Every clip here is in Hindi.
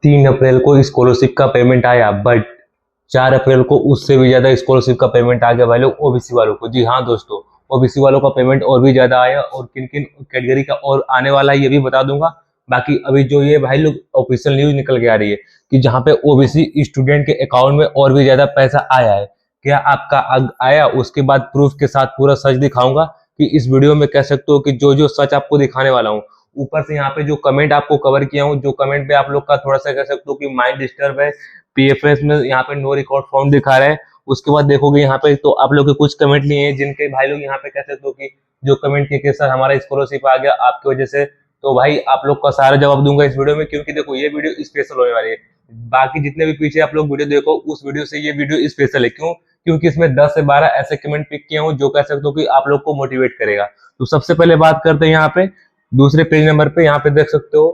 3 अप्रैल को स्कॉलरशिप का पेमेंट आया, बट 4 अप्रैल को उससे भी ज्यादा स्कॉलरशिप का पेमेंट आ गया भाई लोग ओबीसी वालों को। जी हाँ दोस्तों, ओबीसी वालों का पेमेंट और भी ज्यादा आया, और किन किन कैटेगरी का और आने वाला है ये भी बता दूंगा। बाकी अभी जो ये भाई लोग ऑफिशियल न्यूज निकल के आ रही है कि जहाँ पे ओबीसी स्टूडेंट के अकाउंट में और भी ज्यादा पैसा आया है, क्या आपका आया, उसके बाद प्रूफ के साथ पूरा सच दिखाऊंगा कि इस वीडियो में कह सकते हो कि जो जो सच आपको दिखाने वाला हूँ। ऊपर से यहाँ पे जो कमेंट आपको कवर किया हूँ, जो कमेंट पे आप लोग का थोड़ा सा कह सकते हो कि माइंड डिस्टर्ब है, पीएफएस में यहाँ पे नो रिकॉर्ड फाउंड दिखा रहा है। उसके बाद देखोगे यहाँ पे तो आप लोग के कुछ कमेंट लिए हैं जिनके भाई लोग यहाँ पे कह सकते हो कि जो कमेंट किए कि सर हमारा स्कॉलरशिप आ गया आपकी वजह से। तो भाई आप लोग का सारा जवाब दूंगा इस वीडियो में, क्योंकि देखो ये वीडियो स्पेशल होने वाली है। बाकी जितने भी पीछे आप लोग वीडियो देखो उस वीडियो से ये वीडियो स्पेशल है। क्यों? क्योंकि इसमें 10 से 12 ऐसे कमेंट पिक किए हूँ जो कह सकते हो कि आप लोग को मोटिवेट करेगा। तो सबसे पहले बात करते हैं यहाँ पे दूसरे पेज नंबर पे, यहाँ पे देख सकते हो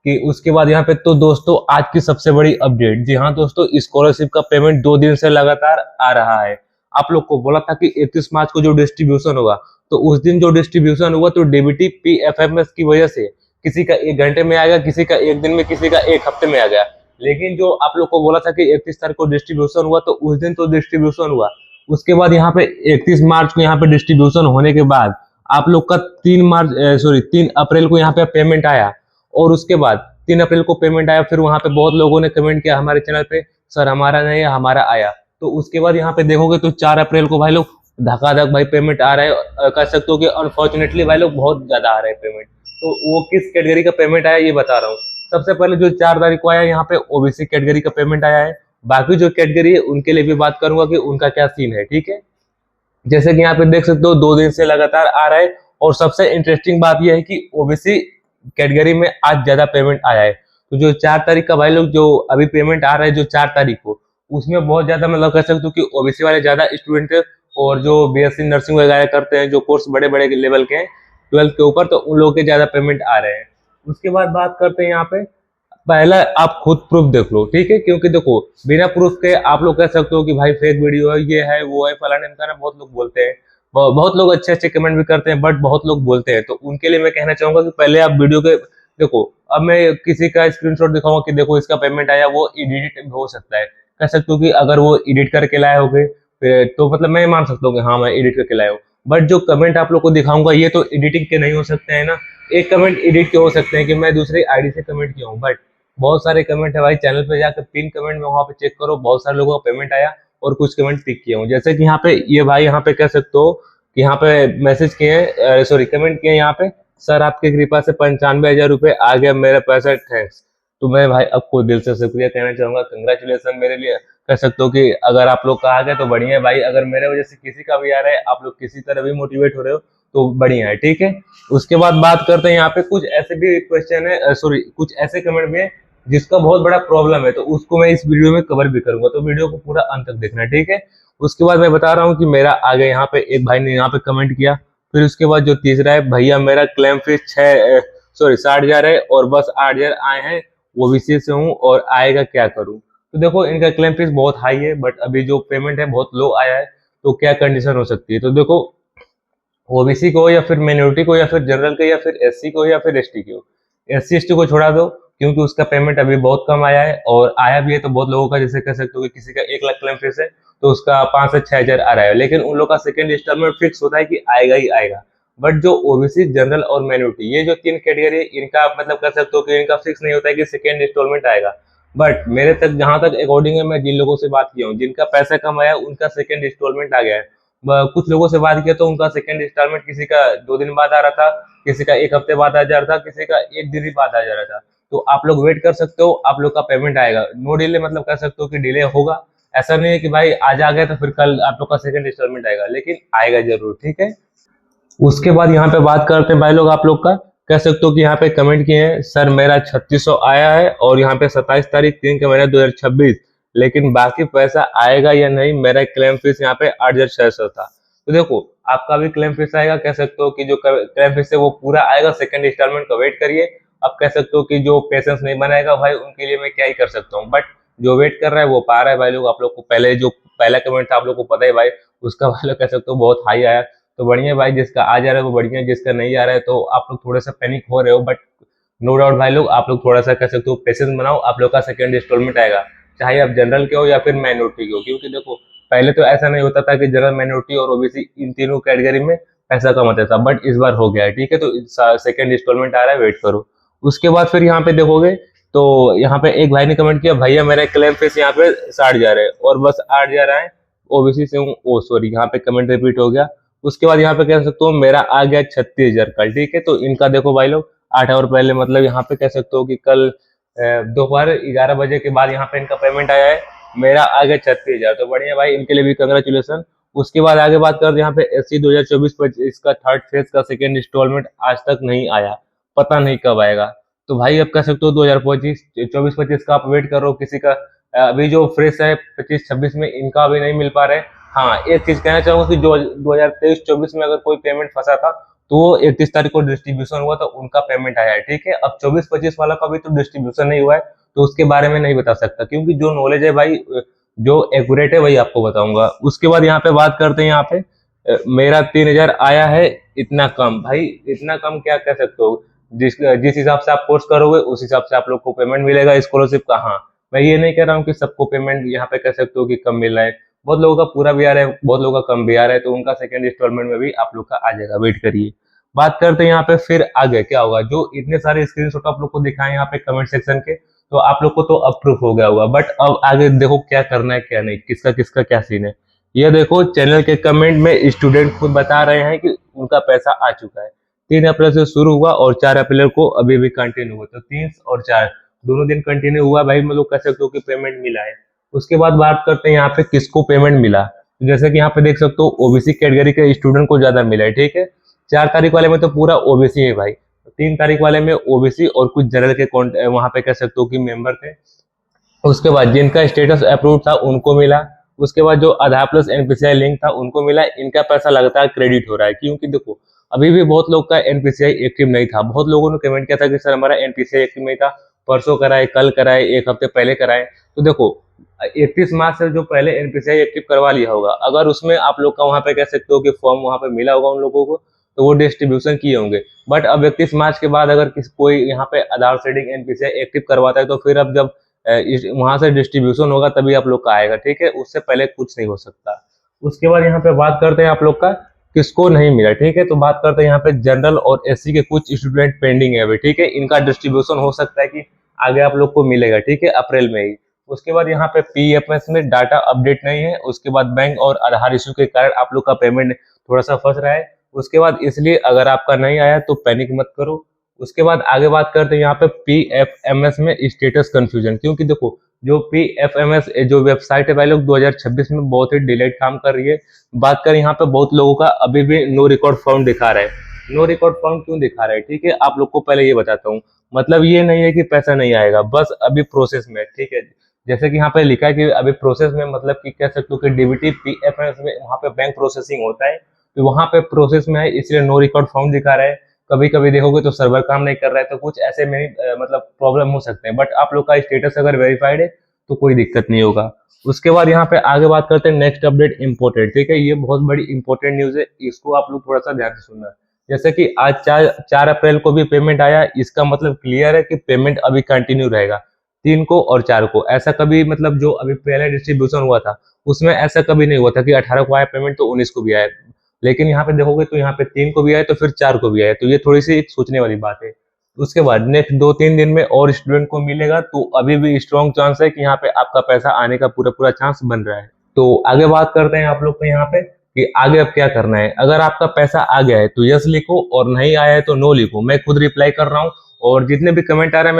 कि उसके बाद यहाँ पे तो दोस्तों आज की सबसे बड़ी अपडेट। जी हाँ दोस्तों, स्कॉलरशिप का पेमेंट 2 दिन से लगातार आ रहा है। आप लोग को बोला था कि 31 मार्च को जो डिस्ट्रीब्यूशन होगा, तो उस दिन जो डिस्ट्रीब्यूशन हुआ तो डीबीटी पीएफएमएस की वजह से किसी का 1 घंटे में आ गया, किसी का 1 दिन में, किसी का 1 हफ्ते में आ गया। लेकिन जो आप लोग को बोला था कि 31 तारीख को डिस्ट्रीब्यूशन हुआ, तो उस दिन तो डिस्ट्रीब्यूशन हुआ। उसके बाद यहाँ पे 31 मार्च को यहाँ पे डिस्ट्रीब्यूशन होने के बाद आप लोग का 3 अप्रैल को यहाँ पे पेमेंट आया, और उसके बाद 3 अप्रैल को पेमेंट आया। फिर वहां पे बहुत लोगों ने कमेंट किया हमारे चैनल पे, सर हमारा नहीं है, हमारा आया। तो उसके बाद यहाँ पे देखोगे तो 4 अप्रैल को भाई लोग धकाधक भाई पेमेंट आ रहा है। कह सकते हो कि अनफॉर्चुनेटली भाई लोग बहुत ज्यादा आ रहे हैं पेमेंट। तो वो किस कैटेगरी का पेमेंट आया ये बता रहा हूँ। सबसे पहले जो 4 तारीख को आया यहाँ पे ओबीसी कैटेगरी का पेमेंट आया है। बाकी जो कैटेगरी है उनके लिए भी बात करूंगा कि उनका क्या सीन है, ठीक है। जैसे कि यहाँ पे देख सकते हो 2 दिन से लगातार आ रहा है, और सबसे इंटरेस्टिंग बात यह है कि ओबीसी कैटेगरी में आज ज्यादा पेमेंट आया है। तो जो 4 तारीख का भाई लोग जो अभी पेमेंट आ रहा है जो 4 तारीख को, उसमें बहुत ज्यादा मतलब कह सकते हो कि ओबीसी वाले ज्यादा स्टूडेंट है। और जो बीएससी नर्सिंग वगैरह करते हैं, जो कोर्स बड़े बड़े लेवल के हैं 12th के ऊपर, तो उन लोगों के ज्यादा पेमेंट आ रहे हैं। उसके बाद बात करते हैं यहाँ पे, पहला आप खुद प्रूफ देख लो, ठीक है। क्योंकि देखो बिना प्रूफ के आप लोग कह सकते हो कि भाई फेक वीडियो है, ये है वो है फलाने ढिमकाना, बहुत लोग बोलते हैं। बहुत लोग अच्छे अच्छे कमेंट भी करते हैं, बट बहुत लोग बोलते हैं। तो उनके लिए मैं कहना चाहूंगा कि पहले आप वीडियो के देखो। अब मैं किसी का स्क्रीनशॉट दिखाऊंगा कि देखो इसका पेमेंट आया, वो एडिट हो सकता है। कह सकते हो कि अगर वो एडिट करके लाए होगे फिर तो मतलब मैं मान सकता हूँ कि हाँ मैं एडिट करके लाया हूँ। बट जो कमेंट आप लोग को दिखाऊंगा ये तो एडिटिंग के नहीं हो सकते हैं ना। एक कमेंट एडिट के हो सकते हैं कि मैं दूसरी आईडी से कमेंट किया हूँ, बट बहुत सारे कमेंट है भाई। चैनल पे जाकर पिन कमेंट में वहां पे चेक करो, बहुत सारे लोगों का पेमेंट आया और कुछ कमेंट पिक किए हूँ। जैसे कि यहाँ पे ये भाई यहाँ पे कह सकते हो कि यहाँ पे मैसेज किए हैं, सॉरी कमेंट किए यहाँ पे, सर आपकी कृपा से 95,000 रुपए आ गया मेरा पैसा, थैंक्स। तो मैं भाई आपको दिल से शुक्रिया कहना चाहूंगा, कंग्रेचुलेसन मेरे लिए। कह सकते हो कि अगर आप लोग का आ गया तो बढ़िया है भाई। अगर मेरे वजह से किसी का भी आ रहा है, आप लोग किसी तरह भी मोटिवेट हो रहे हो तो बढ़िया है, ठीक है। उसके बाद बात करते हैं यहाँ पे कुछ ऐसे भी क्वेश्चन है, सॉरी कुछ ऐसे कमेंट भी है जिसका बहुत बड़ा प्रॉब्लम है, तो उसको मैं इस वीडियो में कवर भी करूंगा। तो वीडियो को पूरा अंत तक देखना, ठीक है। उसके बाद मैं बता रहा हूँ कि मेरा आगे यहाँ पे एक भाई ने यहाँ पे कमेंट किया। फिर उसके बाद जो तीसरा है, भैया मेरा क्लेम फीस 60,000 है और बस 8,000 आए हैं, ओबीसी से हूँ और आएगा क्या करूँ। तो देखो इनका क्लेम फीस बहुत हाई है, बट अभी जो पेमेंट है बहुत लो आया है। तो क्या कंडीशन हो सकती है, तो देखो ओबीसी को या फिर माइनॉरिटी को या फिर जनरल को या फिर एससी को या फिर एसटी को, एससी एसटी को छोड़ा दो क्योंकि उसका पेमेंट अभी बहुत कम आया है, और आया भी है तो बहुत लोगों का, जैसे कह सकते हो कि किसी का 1 लाख क्लेम फीस है तो उसका 5 से 6,000 आ रहा है। लेकिन उन लोग का सेकंड इंस्टॉलमेंट फिक्स होता है कि आएगा ही आएगा। बट जो ओबीसी जनरल और माइनॉरिटी ये जो 3 कैटेगरी है, इनका मतलब कह सकते हो कि इनका फिक्स नहीं होता है कि सेकंड इंस्टॉलमेंट आएगा। बट मेरे तक जहां तक अकॉर्डिंग है, मैं जिन लोगों से बात किया हूँ जिनका पैसा कम आया उनका सेकंड इंस्टॉलमेंट आ गया है। कुछ लोगों से बात किया तो उनका सेकंड इंस्टॉलमेंट किसी का 2 दिन बाद आ रहा था, किसी का 1 हफ्ते बाद आ जा रहा था, किसी का 1 दिन ही बाद आ जा रहा था। तो आप लोग वेट कर सकते हो, आप लोग का पेमेंट आएगा। नो डिले मतलब कह सकते हो कि डिले होगा। ऐसा नहीं है कि भाई आज आ गया तो फिर कल आप लोग का सेकंड इंस्टॉलमेंट आएगा, लेकिन आएगा जरूर, ठीक है। उसके बाद यहाँ पे बात करते हैं भाई लोग, आप लोग का कह सकते हो कि यहाँ पे कमेंट किए हैं, सर मेरा 3600 आया है और यहाँ पे 27 तारीख 3 का महीना 2026, लेकिन बाकी पैसा आएगा या नहीं, मेरा क्लेम फीस यहाँ पे 8,600 था। तो देखो आपका भी क्लेम फीस आएगा, कह सकते हो कि जो क्लेम फीस है वो पूरा आएगा। सेकंड इंस्टॉलमेंट का वेट करिए। अब कह सकते हो कि जो पेशेंस नहीं बनाएगा भाई उनके लिए मैं क्या ही कर सकता हूँ, बट जो वेट कर रहा है वो पा रहा है भाई लोग। आप लोग को पहले जो पहला कमेंट था आप लोग को पता है भाई, उसका भाई लोग कह सकते हो बहुत हाई आया। तो बढ़िया भाई, जिसका आ जा रहा है वो बढ़िया, जिसका नहीं आ रहा है तो आप लोग थोड़े से पैनिक हो रहे हो, बट नो डाउट भाई लोग, आप लोग थोड़ा सा कह सकते हो पेशेंस बनाओ, आप लोग का सेकंड इंस्टॉलमेंट आएगा, चाहे आप जनरल के हो या फिर माइनॉरिटी के हो। क्योंकि देखो पहले तो ऐसा नहीं होता था कि जनरल, माइनॉरिटी और ओबीसी इन तीनों कैटेगरी में पैसा कम आता था, बट इस बार हो गया है, ठीक है। तो सेकंड इंस्टॉलमेंट आ रहा है, वेट करो। उसके बाद फिर यहाँ पे देखोगे तो यहाँ पे एक भाई ने कमेंट किया, भैया मेरा क्लेम फीस यहाँ पे 60,000 है और बस 8,000 है, ओबीसी से हूँ। ओ सॉरी, यहाँ पे कमेंट रिपीट हो गया। उसके बाद यहाँ पे कह सकते हो मेरा आ गया 36,000 कल, ठीक है। तो इनका देखो भाई लोग 8 आवर पहले, मतलब यहाँ पे कह सकते हो कि कल दोपहर 11 बजे के बाद यहाँ पे इनका पेमेंट आया है। मेरा आ गया 36,000, तो बढ़िया भाई, इनके लिए भी कंग्रेचुलेसन। उसके बाद आगे बात करते हैं यहाँ पे एससी 2024-25 का थर्ड फेज का सेकेंड इंस्टॉलमेंट आज तक नहीं आया, पता नहीं कब आएगा। तो भाई अब कह सकते हो 2025-24-25 का आप वेट करो किसी का। अभी जो फ्रेश है 25-26 में, इनका अभी नहीं मिल पा रहे। हाँ, एक चीज कहना चाहूंगा कि जो 2023-24 में अगर कोई पेमेंट फंसा था तो वो 31 तारीख को डिस्ट्रीब्यूशन हुआ, तो उनका पेमेंट आया है, ठीक है। अब 24-25 वाला का भी तो डिस्ट्रीब्यूशन नहीं हुआ है, तो उसके बारे में नहीं बता सकता, क्योंकि जो नॉलेज है भाई, जो एक्यूरेट है वही आपको बताऊंगा। उसके बाद यहाँ पे बात करते हैं, यहाँ पे मेरा 3,000 आया है, इतना कम। भाई इतना कम क्या कह सकते हो, जिस जिस हिसाब से आप कोर्स करोगे उस हिसाब से आप लोग को पेमेंट मिलेगा स्कॉलरशिप का। हाँ, मैं ये नहीं कह रहा हूँ कि सबको पेमेंट यहाँ पे कह सकते हो कि कम मिल रहा है, बहुत लोगों का पूरा भी आ रहा है, बहुत लोगों का कम भी आ रहा है, तो उनका सेकंड इंस्टॉलमेंट में भी आप लोग का आ जाएगा, वेट करिए। बात करते हैं यहाँ पे फिर आगे क्या होगा। जो इतने सारे स्क्रीनशॉट आप लोग को दिखाए यहाँ पे कमेंट सेक्शन के, तो आप लोग को तो अप्रूव हो गया होगा, बट अब आगे देखो क्या करना है क्या नहीं, किसका किसका क्या सीन है। ये देखो चैनल के कमेंट में स्टूडेंट खुद बता रहे हैं कि उनका पैसा आ चुका है। 3 अप्रैल से शुरू हुआ और 4 अप्रैल को अभी भी कंटिन्यू हुआ, तो 3 और 4 दोनों दिन कंटिन्यू हुआ भाई, मतलब कह सकते हो कि पेमेंट मिला है। उसके बाद बात करते हैं यहाँ पे किसको पेमेंट मिला। जैसे कि यहाँ पे देख सकते हो ओबीसी कैटेगरी के स्टूडेंट को ज्यादा मिला है, ठीक है। 4 तारीख वाले में तो पूरा ओबीसी है भाई, 3 तारीख वाले में ओबीसी और कुछ जनरल के वहां पे कह सकते हो कि मेंबर थे। उसके बाद जिनका स्टेटस अप्रूव था उनको मिला। उसके बाद जो आधार प्लस एनपीसीआई लिंक था उनको मिला। इनका पैसा लगातार क्रेडिट हो रहा है, क्योंकि देखो अभी भी बहुत लोग का एनपीसीआई एक्टिव नहीं था। बहुत लोगों ने कमेंट किया था कि सर हमारा एनपीसीआई एक्टिव नहीं था, परसों कराए, कल कराए, एक हफ्ते पहले कराए। तो देखो 31 मार्च से जो पहले एनपीसीआई एक्टिव करवा लिया होगा, अगर उसमें आप लोग का वहां पे कह सकते हो कि फॉर्म वहां पे मिला होगा उन लोगों को, तो वो डिस्ट्रीब्यूशन किए होंगे। बट अब 31 मार्च के बाद अगर कोई यहाँ पे आधार सेडिंग एनपीसीआई एक्टिव करवाता है, तो फिर अब जब वहां से डिस्ट्रीब्यूशन होगा तभी आप लोग का आएगा, ठीक है। उससे पहले कुछ नहीं हो सकता। उसके बाद यहाँ पे बात करते हैं आप लोग का किसको नहीं मिला, ठीक है। तो बात करते हैं यहाँ पे जनरल और एससी के कुछ स्टूडेंट पेंडिंग है अभी, ठीक है। इनका डिस्ट्रीब्यूशन हो सकता है कि आगे आप लोग को मिलेगा, ठीक है, अप्रैल में ही। उसके बाद यहाँ पे पीएफएस में डाटा अपडेट नहीं है। उसके बाद बैंक और आधार इशू के कारण आप लोग का पेमेंट थोड़ा सा फंस रहा है। उसके बाद इसलिए अगर आपका नहीं आया तो पैनिक मत करो। उसके बाद आगे बात करते हैं यहाँ पे पीएफएमएस में स्टेटस कंफ्यूजन, क्योंकि देखो जो पीएफएमएस जो वेबसाइट है भाई लोग 2026 में बहुत ही डिलेट काम कर रही है। बात करें यहाँ पे बहुत लोगों का अभी भी नो रिकॉर्ड फाउंड दिखा रहा है। नो रिकॉर्ड फाउंड क्यों दिखा रहा है, ठीक है, आप लोग को पहले ये बताता हूँ। मतलब ये नहीं है कि पैसा नहीं आएगा, बस अभी प्रोसेस में, ठीक है। जैसे कि यहाँ पे लिखा है कि अभी प्रोसेस में, मतलब कि कह सकते हो कि डीबीटी पीएफएमएस में वहाँ पे बैंक प्रोसेसिंग होता है, तो वहाँ पे प्रोसेस में है, इसलिए नो रिकॉर्ड फाउंड दिखा रहा है। कभी कभी देखोगे तो सर्वर काम नहीं कर रहा है, तो कुछ ऐसे में मतलब प्रॉब्लम हो सकते हैं। बट आप लोग का स्टेटस अगर वेरीफाइड है तो कोई दिक्कत नहीं होगा। उसके बाद यहाँ पे आगे बात करते हैं नेक्स्ट अपडेट इम्पोर्टेंट, ठीक है। ये बहुत बड़ी इंपॉर्टेंट न्यूज है, इसको आप लोग थोड़ा सा ध्यान से सुनना। जैसे कि आज 4 अप्रैल को भी पेमेंट आया, इसका मतलब क्लियर है कि पेमेंट अभी कंटिन्यू रहेगा 3 को और 4 को। ऐसा कभी मतलब जो अभी पहले डिस्ट्रीब्यूशन हुआ था उसमें ऐसा कभी नहीं हुआ था कि 18 को आया पेमेंट तो 19 को भी आया। लेकिन यहाँ पे देखोगे तो यहाँ पे 3 को भी आए तो फिर 4 को भी आए, तो ये थोड़ी सी एक सोचने वाली बात है। उसके बाद नेक्स्ट 2-3 दिन में और स्टूडेंट को मिलेगा, तो अभी भी स्ट्रॉन्ग चांस है कि यहाँ पे आपका पैसा आने का पूरा पूरा चांस बन रहा है। तो आगे बात करते हैं आप लोग को यहाँ पे कि आगे अब क्या करना है। अगर आपका पैसा आ गया है तो यस लिखो, और नहीं आया है तो नो लिखो। मैं खुद रिप्लाई कर रहा हूँ, और जितने भी कमेंट आ रहे हैं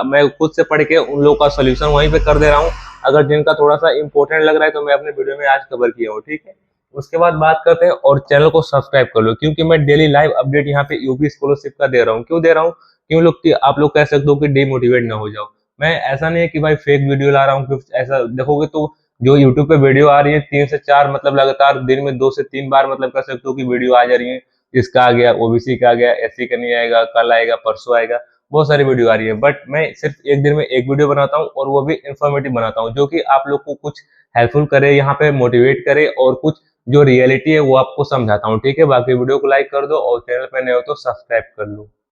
मैं खुद से पढ़ के उन लोगों का सोल्यूशन वहीं पे कर दे रहा हूँ। अगर जिनका थोड़ा सा इंपॉर्टेंट लग रहा है तो मैं अपने वीडियो में आज कवर किया हूँ, ठीक है। उसके बाद बात करते हैं, और चैनल को सब्सक्राइब कर लो, क्योंकि मैं डेली लाइव अपडेट यहाँ पे यूपी स्कॉलरशिप का दे रहा हूँ। क्यों दे रहा हूँ, क्यों लोग कि आप लोग कह सकते हो कि डिमोटिवेट ना हो जाओ। मैं ऐसा नहीं है कि भाई फेक वीडियो ला रहा हूँ, कुछ ऐसा देखोगे तो जो यूट्यूब पे वीडियो आ रही है 3 से 4, मतलब लगातार दिन में 2 से 3 बार, मतलब कह सकते हो कि वीडियो आ जा रही है। इसका आ गया, ओबीसी का आ गया, एससी का नहीं आएगा, कल आएगा, परसों आएगा, बहुत सारी वीडियो आ रही है। बट मैं सिर्फ एक दिन में एक वीडियो बनाता हूँ, और वो भी इंफॉर्मेटिव बनाता हूँ, जो कि आप लोग को कुछ हेल्पफुल करे, यहाँ पे मोटिवेट करे, और कुछ जो रियलिटी है वो आपको समझाता हूँ, ठीक है। बाकी वीडियो को लाइक कर दो, और चैनल पे नए हो तो सब्सक्राइब कर लो।